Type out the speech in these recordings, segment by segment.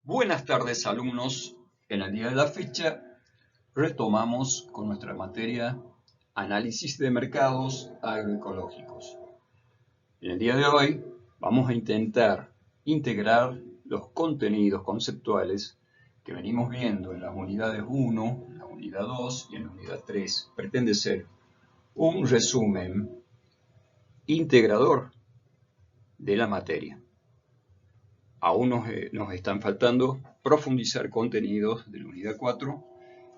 Buenas tardes, alumnos. En el día de la fecha retomamos con nuestra materia Análisis de mercados agroecológicos. En el día de hoy vamos a intentar integrar los contenidos conceptuales que venimos viendo en las unidades 1, en la unidad 2 y en la unidad 3. Pretende ser un resumen integrador de la materia. Aún nos están faltando profundizar contenidos de la unidad 4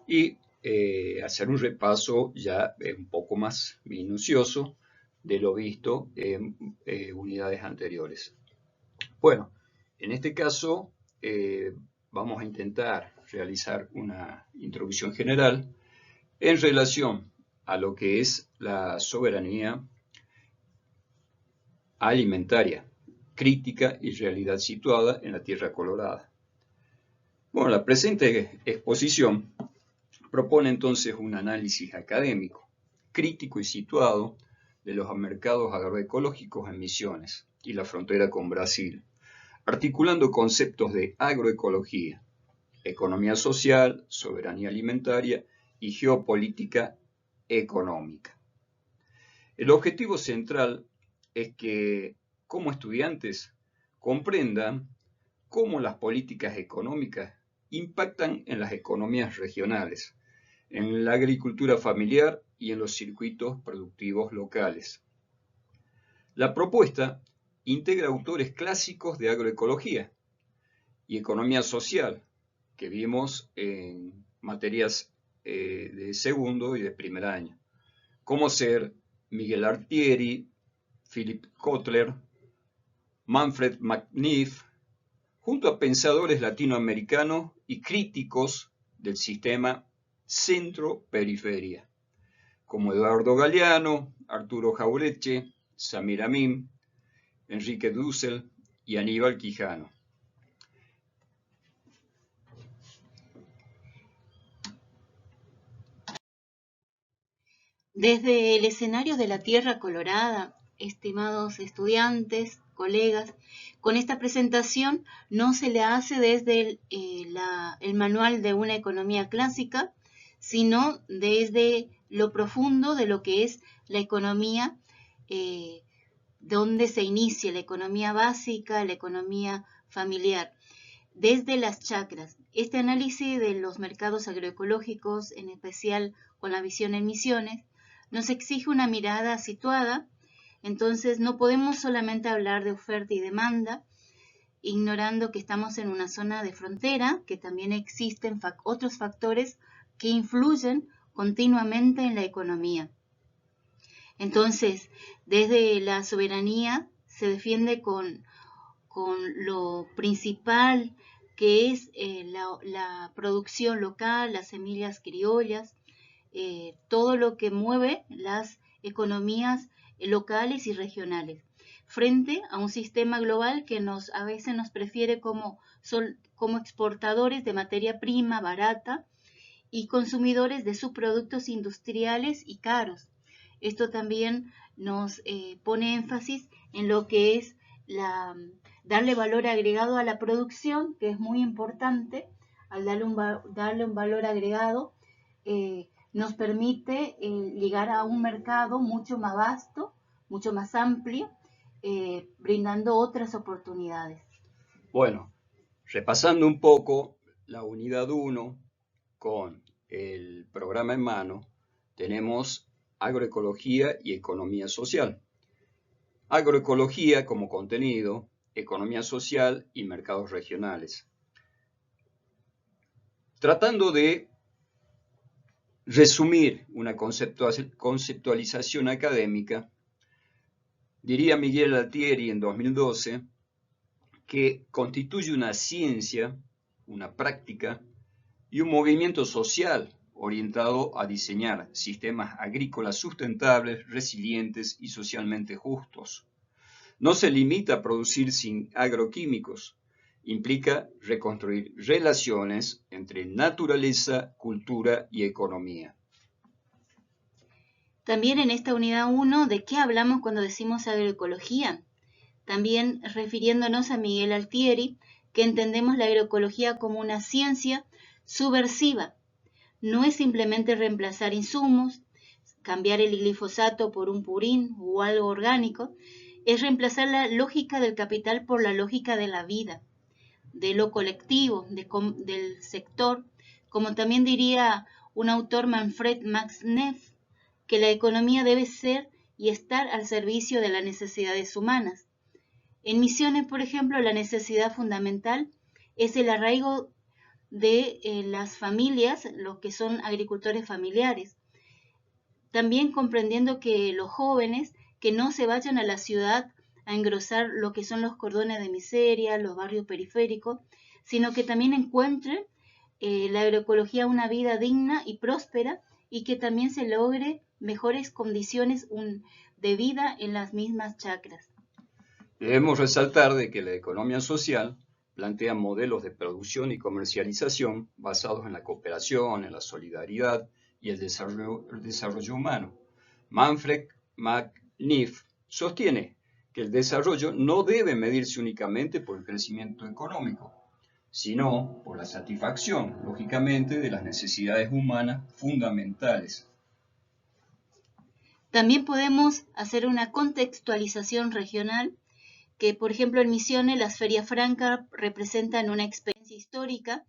y hacer un repaso ya un poco más minucioso de lo visto en unidades anteriores. Bueno, en este caso vamos a intentar realizar una introducción general en relación a lo que es la soberanía alimentaria, crítica y realidad situada en la Tierra Colorada. Bueno, la presente exposición propone entonces un análisis académico, crítico y situado de los mercados agroecológicos en Misiones y la frontera con Brasil, articulando conceptos de agroecología, economía social, soberanía alimentaria y geopolítica económica. El objetivo central es que, como estudiantes, comprendan cómo las políticas económicas impactan en las economías regionales, en la agricultura familiar y en los circuitos productivos locales. La propuesta integra autores clásicos de agroecología y economía social que vimos en materias de segundo y de primer año, como ser Miguel Altieri, Philip Kotler, Manfred McNiff, junto a pensadores latinoamericanos y críticos del sistema centro-periferia, como Eduardo Galeano, Arturo Jauretche, Samir Amin, Enrique Dussel y Aníbal Quijano. Desde el escenario de la Tierra Colorada, estimados estudiantes, colegas, con esta presentación no se le hace desde el manual de una economía clásica, sino desde lo profundo de lo que es la economía, donde se inicia la economía básica, la economía familiar, desde las chacras. Este análisis de los mercados agroecológicos, en especial con la visión en Misiones, nos exige una mirada situada. Entonces no podemos solamente hablar de oferta y demanda, ignorando que estamos en una zona de frontera, que también existen otros factores que influyen continuamente en la economía. Entonces, desde la soberanía se defiende con lo principal que es la producción local, las semillas criollas, todo lo que mueve las economías locales y regionales, frente a un sistema global que a veces nos prefiere como exportadores de materia prima barata y consumidores de subproductos industriales y caros. Esto también nos pone énfasis en lo que es darle valor agregado a la producción, que es muy importante. Al darle un valor agregado, nos permite llegar a un mercado mucho más vasto, mucho más amplio, brindando otras oportunidades. Bueno, repasando un poco la unidad 1 con el programa en mano, tenemos agroecología y economía social. Agroecología como contenido, economía social y mercados regionales. Tratando de resumir una conceptualización académica, diría Miguel Altieri en 2012 que constituye una ciencia, una práctica y un movimiento social orientado a diseñar sistemas agrícolas sustentables, resilientes y socialmente justos. No se limita a producir sin agroquímicos, implica reconstruir relaciones entre naturaleza, cultura y economía. También en esta unidad 1, ¿de qué hablamos cuando decimos agroecología? También refiriéndonos a Miguel Altieri, que entendemos la agroecología como una ciencia subversiva. No es simplemente reemplazar insumos, cambiar el glifosato por un purín o algo orgánico, es reemplazar la lógica del capital por la lógica de la vida, de lo colectivo, del sector, como también diría un autor, Manfred Max Neff, que la economía debe ser y estar al servicio de las necesidades humanas. En Misiones, por ejemplo, la necesidad fundamental es el arraigo de las familias, los que son agricultores familiares. También comprendiendo que los jóvenes que no se vayan a la ciudad a engrosar lo que son los cordones de miseria, los barrios periféricos, sino que también encuentren la agroecología una vida digna y próspera y que también se logre mejores condiciones de vida en las mismas chacras. Debemos resaltar de que la economía social plantea modelos de producción y comercialización basados en la cooperación, en la solidaridad y el desarrollo humano. Manfred McNiff sostiene que el desarrollo no debe medirse únicamente por el crecimiento económico, sino por la satisfacción, lógicamente, de las necesidades humanas fundamentales. También podemos hacer una contextualización regional, que por ejemplo en Misiones las ferias francas representan una experiencia histórica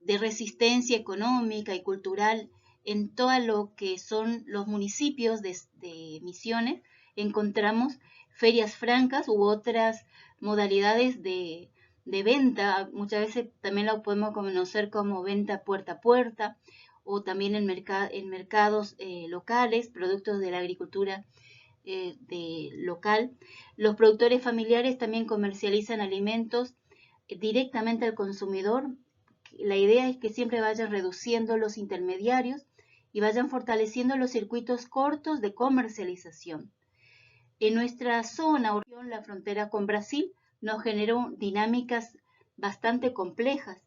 de resistencia económica y cultural en todo lo que son los municipios de Misiones. Encontramos ferias francas u otras modalidades de venta, muchas veces también lo podemos conocer como venta puerta a puerta, o también en mercados locales, productos de la agricultura local. Los productores familiares también comercializan alimentos directamente al consumidor. La idea es que siempre vayan reduciendo los intermediarios y vayan fortaleciendo los circuitos cortos de comercialización. En nuestra zona o región, la frontera con Brasil nos generó dinámicas bastante complejas.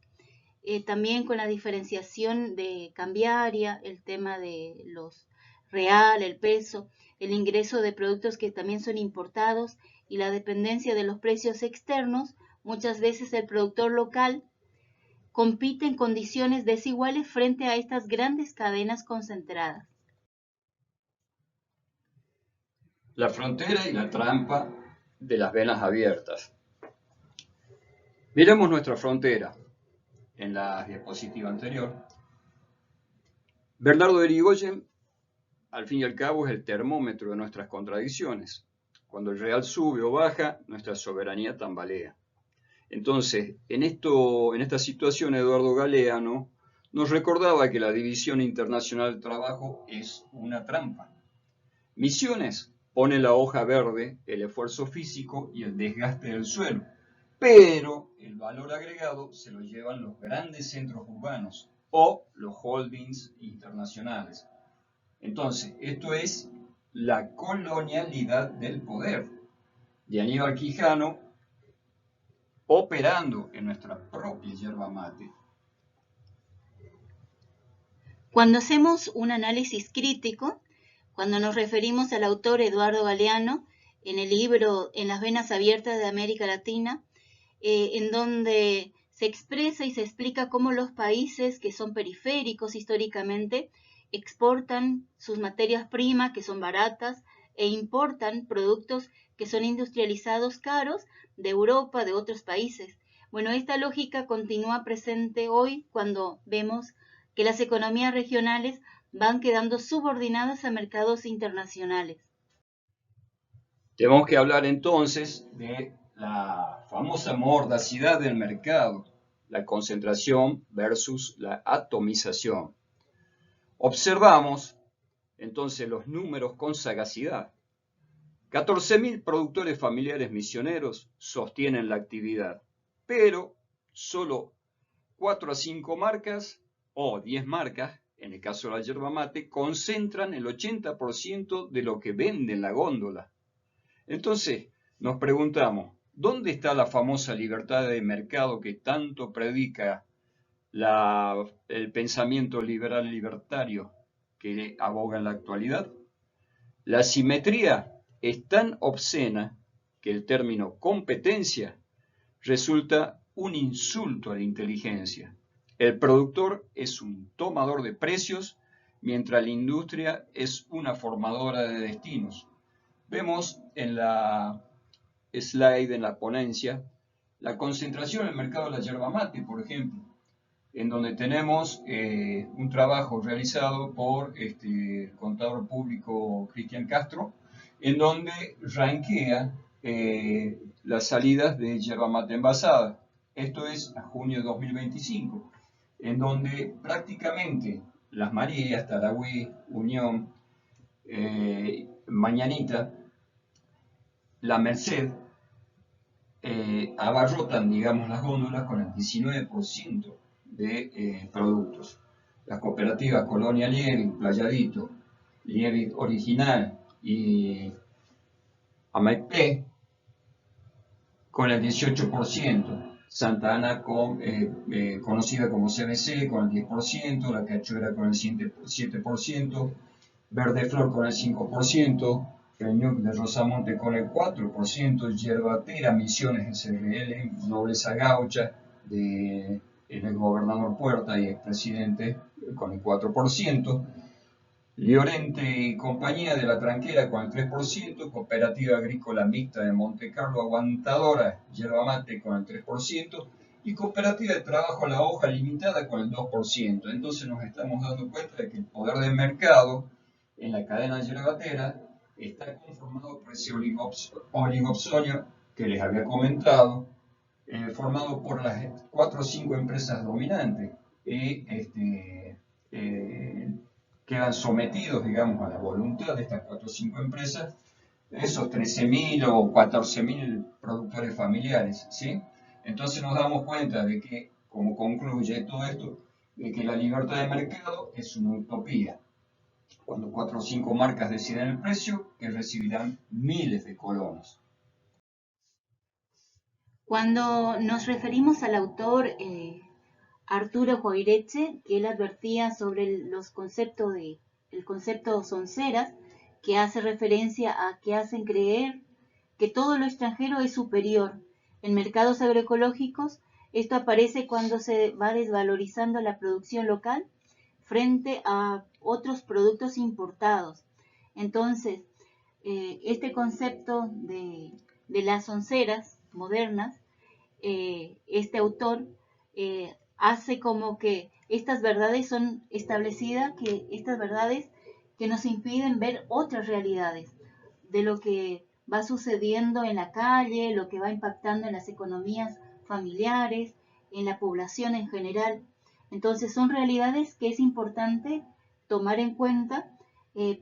También con la diferenciación de cambiaria, el tema de los real, el peso, el ingreso de productos que también son importados y la dependencia de los precios externos, muchas veces el productor local compite en condiciones desiguales frente a estas grandes cadenas concentradas. La frontera y la trampa de las venas abiertas. Miremos nuestra frontera. En la diapositiva anterior, Bernardo de Irigoyen, al fin y al cabo, es el termómetro de nuestras contradicciones. Cuando el real sube o baja, nuestra soberanía tambalea. Entonces, en esta situación, Eduardo Galeano nos recordaba que la División Internacional del Trabajo es una trampa. Misiones pone la hoja verde, el esfuerzo físico y el desgaste del suelo, pero el valor agregado se lo llevan los grandes centros urbanos o los holdings internacionales. Entonces, esto es la colonialidad del poder de Aníbal Quijano operando en nuestra propia yerba mate. Cuando hacemos un análisis crítico, cuando nos referimos al autor Eduardo Galeano, en el libro En las venas abiertas de América Latina, en donde se expresa y se explica cómo los países que son periféricos históricamente exportan sus materias primas que son baratas e importan productos que son industrializados caros de Europa, de otros países. Bueno, esta lógica continúa presente hoy cuando vemos que las economías regionales van quedando subordinadas a mercados internacionales. Tenemos que hablar entonces de la famosa mordacidad del mercado, la concentración versus la atomización. Observamos entonces los números con sagacidad. 14.000 productores familiares misioneros sostienen la actividad, pero solo 4 a 5 marcas o 10 marcas, en el caso de la yerba mate, concentran el 80% de lo que vende en la góndola. Entonces, nos preguntamos, ¿dónde está la famosa libertad de mercado que tanto predica el pensamiento liberal libertario que aboga en la actualidad? La asimetría es tan obscena que el término competencia resulta un insulto a la inteligencia. El productor es un tomador de precios, mientras la industria es una formadora de destinos. Vemos en la slide, en la ponencia, la concentración en el mercado de la yerba mate, por ejemplo, en donde tenemos un trabajo realizado por el contador público Cristian Castro, en donde rankea las salidas de yerba mate envasada. Esto es a junio de 2025, en donde prácticamente Las Marías, Tarahui, Unión, Mañanita, La Merced, abarrotan, digamos, las góndolas con el 19% de productos. Las cooperativas Colonia Liebig, Playadito, Liebig Original y Amaipé con el 18%. Santa Ana, conocida como CBC, con el 10%, La Cachuera con el 7%, Verde Flor con el 5%, Reñuc de Rosamonte con el 4%, Yerbatera Misiones SRL, Nobleza Gaucha de el gobernador Puerta y expresidente con el 4%, Llorente y Compañía de la Tranquera con el 3%, Cooperativa Agrícola Mixta de Monte Carlo Aguantadora, Yerba Mate con el 3%, y Cooperativa de Trabajo La Hoja Limitada con el 2%. Entonces nos estamos dando cuenta de que el poder del mercado en la cadena yerbatera está conformado por ese oligopsonio que les había comentado, formado por las 4 o 5 empresas dominantes y quedan sometidos, digamos, a la voluntad de estas 4 o 5 empresas, esos 13.000 o 14.000 productores familiares, ¿sí? Entonces nos damos cuenta de que, como concluye todo esto, de que la libertad de mercado es una utopía. Cuando 4 o 5 marcas deciden el precio, que recibirán miles de colonos. Cuando nos referimos al autor Arturo Goireche, que él advertía sobre el concepto sonceras, que hace referencia a que hacen creer que todo lo extranjero es superior. En mercados agroecológicos, esto aparece cuando se va desvalorizando la producción local frente a otros productos importados. Entonces, este concepto de las onceras modernas, este autor hace como que estas verdades son establecidas, que estas verdades que nos impiden ver otras realidades de lo que va sucediendo en la calle, lo que va impactando en las economías familiares, en la población en general. Entonces son realidades que es importante tomar en cuenta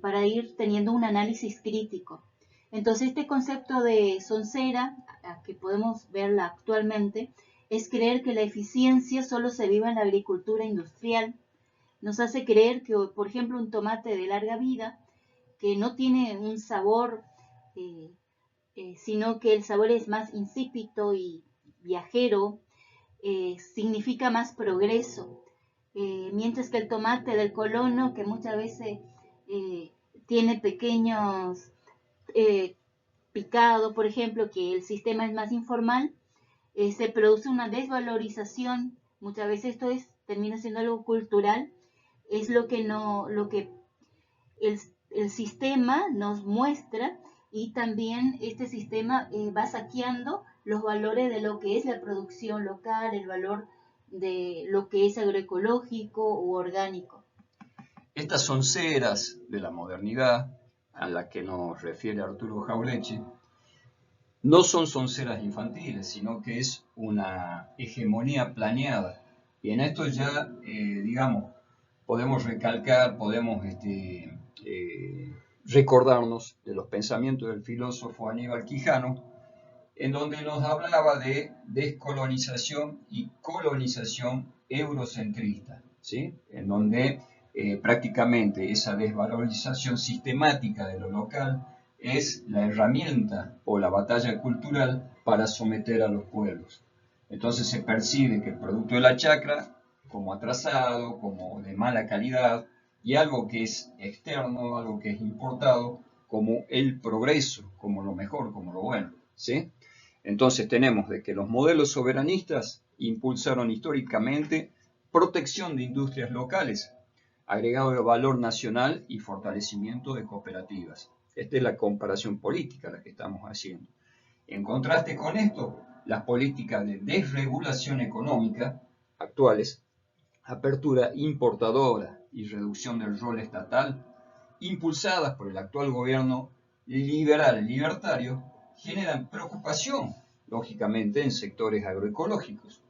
para ir teniendo un análisis crítico. Entonces este concepto de soncera, que podemos verla actualmente, es creer que la eficiencia solo se vive en la agricultura industrial. Nos hace creer que, por ejemplo, un tomate de larga vida, que no tiene un sabor, sino que el sabor es más insípido y viajero, significa más progreso. Mientras que el tomate del colono, que muchas veces tiene pequeños picados, por ejemplo, que el sistema es más informal, se produce una desvalorización. Muchas veces esto termina siendo algo cultural, es lo que el sistema nos muestra, y también este sistema va saqueando los valores de lo que es la producción local, el valor de lo que es agroecológico u orgánico. Estas sonceras de la modernidad a la que nos refiere Arturo Jaureche no son sonceras infantiles, sino que es una hegemonía planeada. Y en esto ya, digamos, podemos recalcar, podemos recordarnos de los pensamientos del filósofo Aníbal Quijano, en donde nos hablaba de descolonización y colonización eurocentrista, ¿sí? En donde prácticamente esa desvalorización sistemática de lo local es la herramienta o la batalla cultural para someter a los pueblos. Entonces se percibe que el producto de la chacra como atrasado, como de mala calidad, y algo que es externo, algo que es importado, como el progreso, como lo mejor, como lo bueno, ¿sí? Entonces tenemos de que los modelos soberanistas impulsaron históricamente protección de industrias locales, agregado de valor nacional y fortalecimiento de cooperativas. Esta es la comparación política la que estamos haciendo. En contraste con esto, las políticas de desregulación económica actuales, apertura importadora y reducción del rol estatal, impulsadas por el actual gobierno liberal libertario, generan preocupación, lógicamente, en sectores agroecológicos,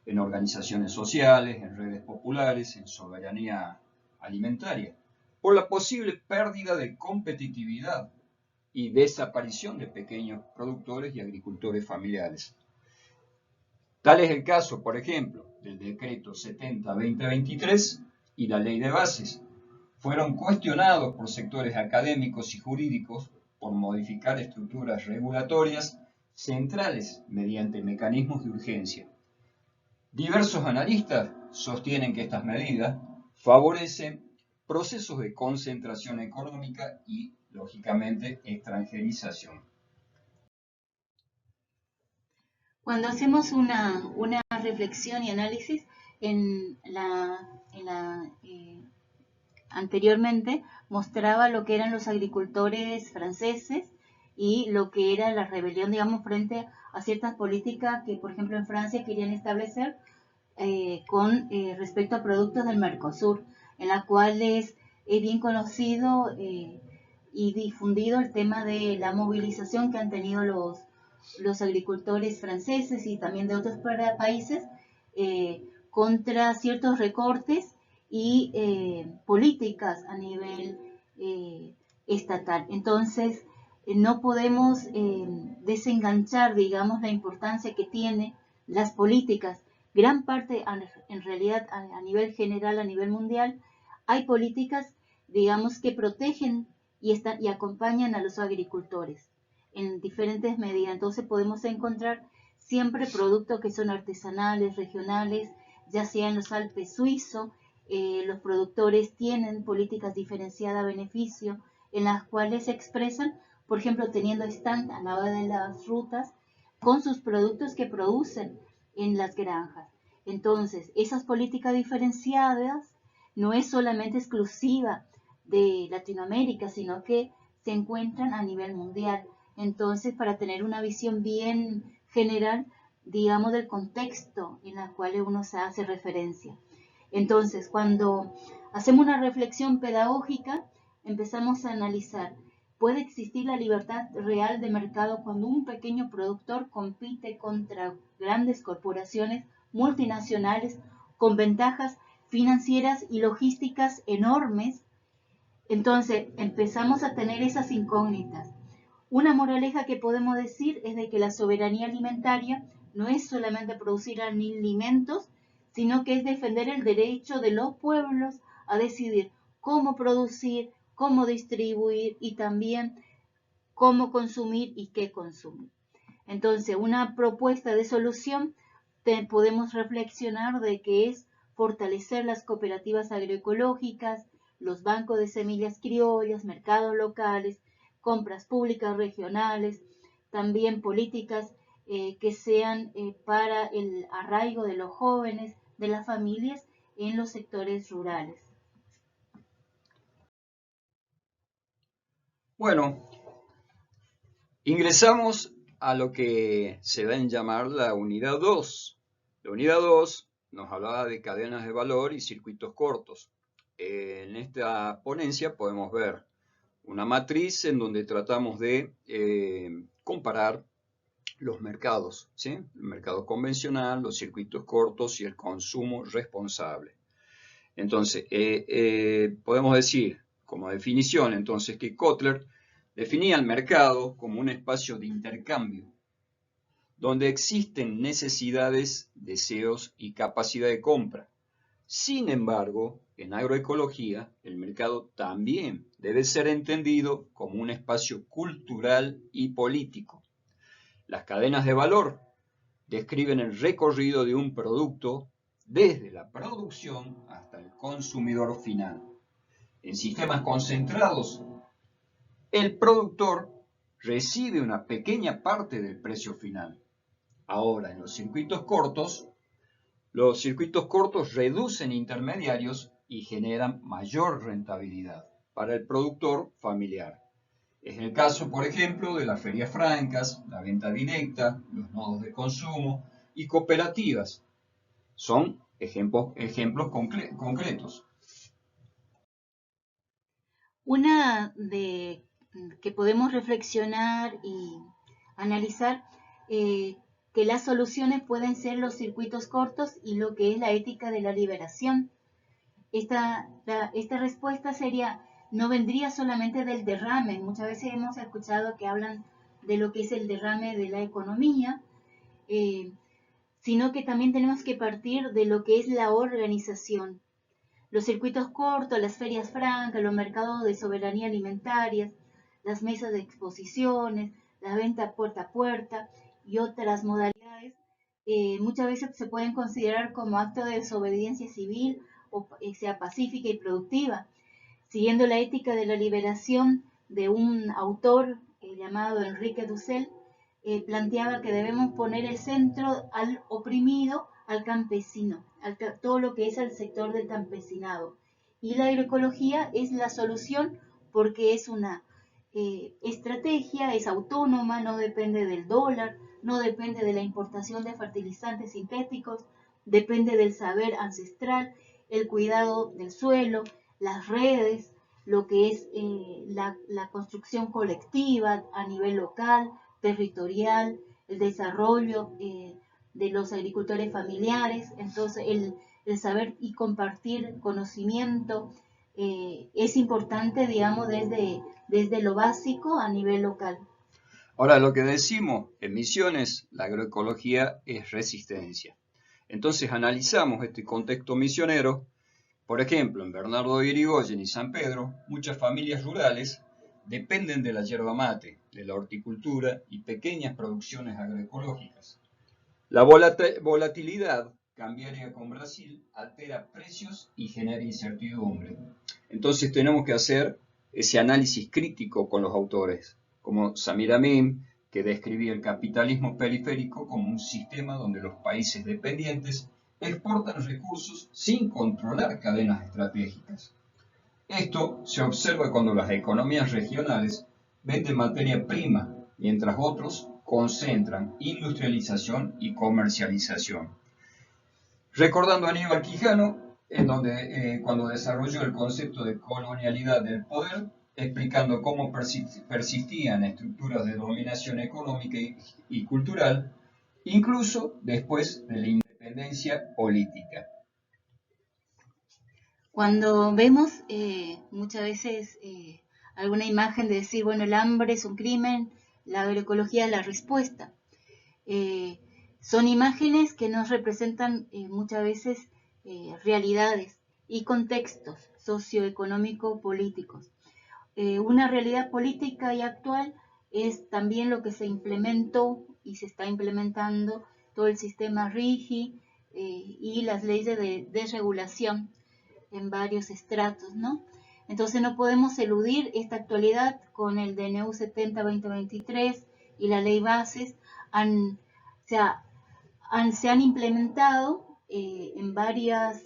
en organizaciones sociales, en redes populares, en soberanía alimentaria, por la posible pérdida de competitividad y desaparición de pequeños productores y agricultores familiares. Tal es el caso, por ejemplo, del Decreto 70-2023 y la Ley de Bases. Fueron cuestionados por sectores académicos y jurídicos por modificar estructuras regulatorias centrales mediante mecanismos de urgencia. Diversos analistas sostienen que estas medidas favorecen procesos de concentración económica y, lógicamente, extranjerización. Cuando hacemos una reflexión y análisis anteriormente mostraba lo que eran los agricultores franceses y lo que era la rebelión, digamos, frente a ciertas políticas que, por ejemplo, en Francia querían establecer con respecto a productos del Mercosur, en la cual es bien conocido y difundido el tema de la movilización que han tenido los agricultores franceses y también de otros países contra ciertos recortes y políticas a nivel estatal. Entonces, no podemos desenganchar, digamos, la importancia que tiene las políticas. Gran parte, en realidad, a nivel general, a nivel mundial, hay políticas, digamos, que protegen y acompañan a los agricultores en diferentes medidas. Entonces podemos encontrar siempre productos que son artesanales, regionales, ya sea en los Alpes suizos, los productores tienen políticas diferenciadas a beneficio en las cuales se expresan, por ejemplo, teniendo stand a la hora de las rutas con sus productos que producen en las granjas. Entonces, esas políticas diferenciadas no es solamente exclusiva de Latinoamérica, sino que se encuentran a nivel mundial. Entonces, para tener una visión bien general, digamos, del contexto en el cual uno se hace referencia. Entonces, cuando hacemos una reflexión pedagógica, empezamos a analizar, ¿puede existir la libertad real de mercado cuando un pequeño productor compite contra grandes corporaciones multinacionales con ventajas financieras y logísticas enormes? Entonces, empezamos a tener esas incógnitas. Una moraleja que podemos decir es de que la soberanía alimentaria no es solamente producir alimentos, sino que es defender el derecho de los pueblos a decidir cómo producir, cómo distribuir y también cómo consumir y qué consumir. Entonces, una propuesta de solución podemos reflexionar de que es fortalecer las cooperativas agroecológicas, los bancos de semillas criollas, mercados locales, compras públicas regionales, también políticas que sean para el arraigo de los jóvenes, de las familias en los sectores rurales. Bueno, ingresamos a lo que se da en llamar la unidad 2. La unidad 2 nos hablaba de cadenas de valor y circuitos cortos. En esta ponencia podemos ver una matriz en donde tratamos de comparar los mercados, ¿sí? El mercado convencional, los circuitos cortos y el consumo responsable. Entonces, podemos decir como definición entonces que Kotler definía el mercado como un espacio de intercambio, donde existen necesidades, deseos y capacidad de compra. Sin embargo, en agroecología, el mercado también debe ser entendido como un espacio cultural y político. Las cadenas de valor describen el recorrido de un producto desde la producción hasta el consumidor final. En sistemas concentrados, el productor recibe una pequeña parte del precio final. Ahora, en los circuitos cortos reducen intermediarios y generan mayor rentabilidad para el productor familiar. Es el caso, por ejemplo, de las ferias francas, la venta directa, los nodos de consumo y cooperativas. Son ejemplos concretos. Una de que podemos reflexionar y analizar que las soluciones pueden ser los circuitos cortos y lo que es la ética de la liberación. Esta respuesta no vendría solamente del derrame. Muchas veces hemos escuchado que hablan de lo que es el derrame de la economía, sino que también tenemos que partir de lo que es la organización. Los circuitos cortos, las ferias francas, los mercados de soberanía alimentaria, las mesas de exposiciones, la venta puerta a puerta y otras modalidades, muchas veces se pueden considerar como acto de desobediencia civil o sea pacífica y productiva, siguiendo la ética de la liberación de un autor llamado Enrique Dussel. Planteaba que debemos poner el centro al oprimido, al campesino, todo lo que es el sector del campesinado. Y la agroecología es la solución porque es una estrategia, es autónoma, no depende del dólar, no depende de la importación de fertilizantes sintéticos, depende del saber ancestral, el cuidado del suelo, las redes, lo que es la construcción colectiva a nivel local, territorial, el desarrollo de los agricultores familiares. Entonces el saber y compartir conocimiento es importante, digamos, desde lo básico a nivel local. Ahora, lo que decimos en Misiones, la agroecología es resistencia. Entonces analizamos este contexto misionero. Por ejemplo, en Bernardo de Irigoyen y San Pedro, muchas familias rurales dependen de la yerba mate, de la horticultura y pequeñas producciones agroecológicas. La volatilidad cambiaria con Brasil altera precios y genera incertidumbre. Entonces tenemos que hacer ese análisis crítico con los autores, como Samir Amin, que describía el capitalismo periférico como un sistema donde los países dependientes exportan recursos sin controlar cadenas estratégicas. Esto se observa cuando las economías regionales venden materia prima, mientras otros concentran industrialización y comercialización. Recordando a Aníbal Quijano, cuando desarrolló el concepto de colonialidad del poder, explicando cómo persistían estructuras de dominación económica y cultural, incluso después de la independencia política. Cuando vemos muchas veces alguna imagen de decir, bueno, el hambre es un crimen, la agroecología es la respuesta. Son imágenes que nos representan muchas veces realidades y contextos socioeconómico-políticos. Una realidad política y actual es también lo que se implementó y se está implementando todo el sistema RIGI y las leyes de desregulación en varios estratos, ¿no? Entonces no podemos eludir esta actualidad con el DNU 70-2023 y la ley bases. Se han implementado en varias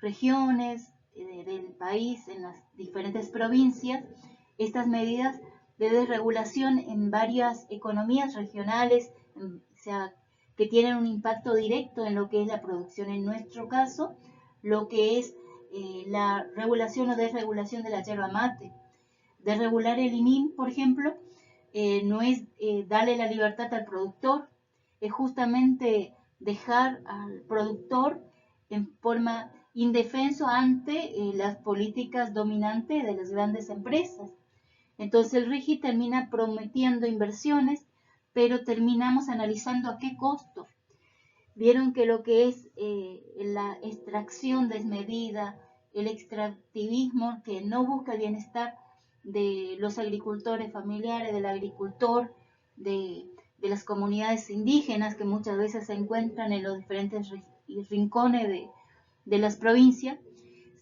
regiones del país, en las diferentes provincias, estas medidas de desregulación en varias economías regionales, que tienen un impacto directo en lo que es la producción. En nuestro caso, lo que es la regulación o desregulación de la yerba mate. Desregular el INIM, por ejemplo, no es darle la libertad al productor, es justamente dejar al productor en forma indefenso ante las políticas dominantes de las grandes empresas. Entonces el RIGI termina prometiendo inversiones, pero terminamos analizando a qué costo. Vieron que lo que es la extracción desmedida, el extractivismo que no busca el bienestar de los agricultores familiares, del agricultor, de las comunidades indígenas que muchas veces se encuentran en los diferentes rincones de las provincias,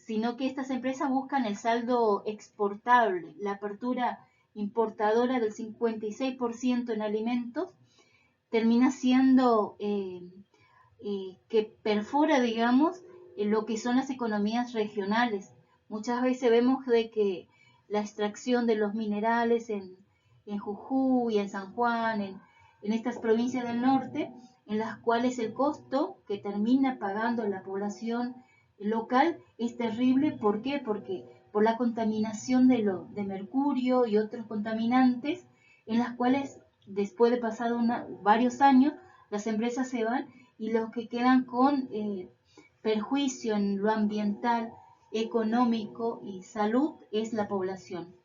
sino que estas empresas buscan el saldo exportable, la apertura importadora del 56% en alimentos, termina siendo que perfora, digamos, lo que son las economías regionales. Muchas veces vemos de que la extracción de los minerales en Jujuy, en San Juan, en estas provincias del norte, en las cuales el costo que termina pagando la población local es terrible. ¿Por qué? Porque por la contaminación de mercurio y otros contaminantes, en las cuales después de pasado varios años, las empresas se van y los que quedan con perjuicio en lo ambiental, económico y salud es la población.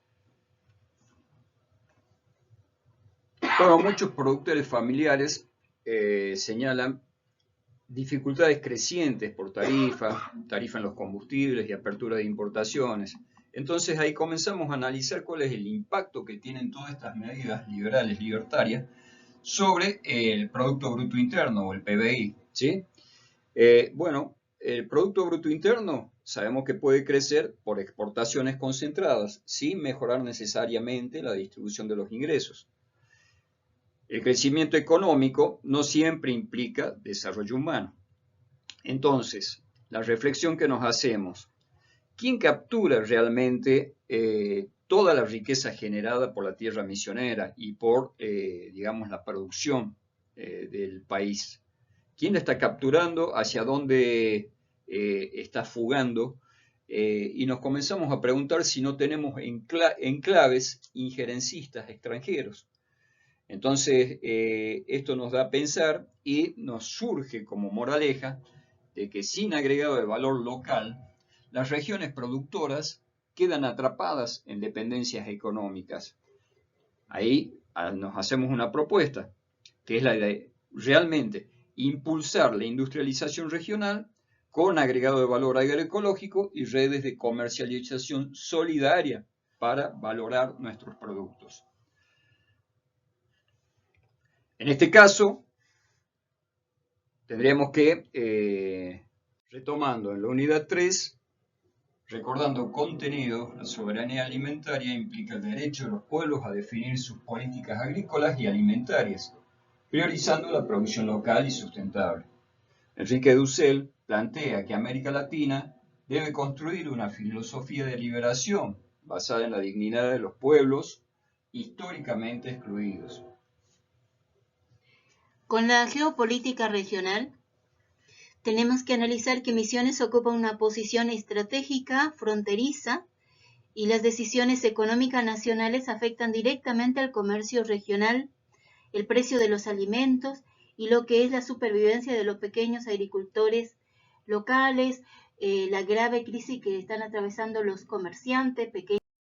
Bueno, muchos productores familiares señalan dificultades crecientes por tarifa en los combustibles y apertura de importaciones. Entonces ahí comenzamos a analizar cuál es el impacto que tienen todas estas medidas liberales, libertarias, sobre el Producto Bruto Interno o el PBI, ¿sí? Bueno, el Producto Bruto Interno sabemos que puede crecer por exportaciones concentradas, sin mejorar necesariamente la distribución de los ingresos. El crecimiento económico no siempre implica desarrollo humano. Entonces, la reflexión que nos hacemos, ¿quién captura realmente toda la riqueza generada por la tierra misionera y por, digamos, la producción del país? ¿Quién la está capturando? ¿Hacia dónde está fugando? Y nos comenzamos a preguntar si no tenemos enclaves injerencistas extranjeros. Entonces, esto nos da a pensar y nos surge como moraleja de que sin agregado de valor local, las regiones productoras quedan atrapadas en dependencias económicas. Ahí nos hacemos una propuesta, que es la de realmente impulsar la industrialización regional con agregado de valor agroecológico y redes de comercialización solidaria para valorar nuestros productos. En este caso, tendríamos que, retomando en la unidad 3, recordando contenido, la soberanía alimentaria implica el derecho de los pueblos a definir sus políticas agrícolas y alimentarias, priorizando la producción local y sustentable. Enrique Dussel plantea que América Latina debe construir una filosofía de liberación basada en la dignidad de los pueblos históricamente excluidos. Con la geopolítica regional, tenemos que analizar que Misiones ocupa una posición estratégica fronteriza y las decisiones económicas nacionales afectan directamente al comercio regional, el precio de los alimentos y lo que es la supervivencia de los pequeños agricultores locales, la grave crisis que están atravesando los comerciantes, pequeños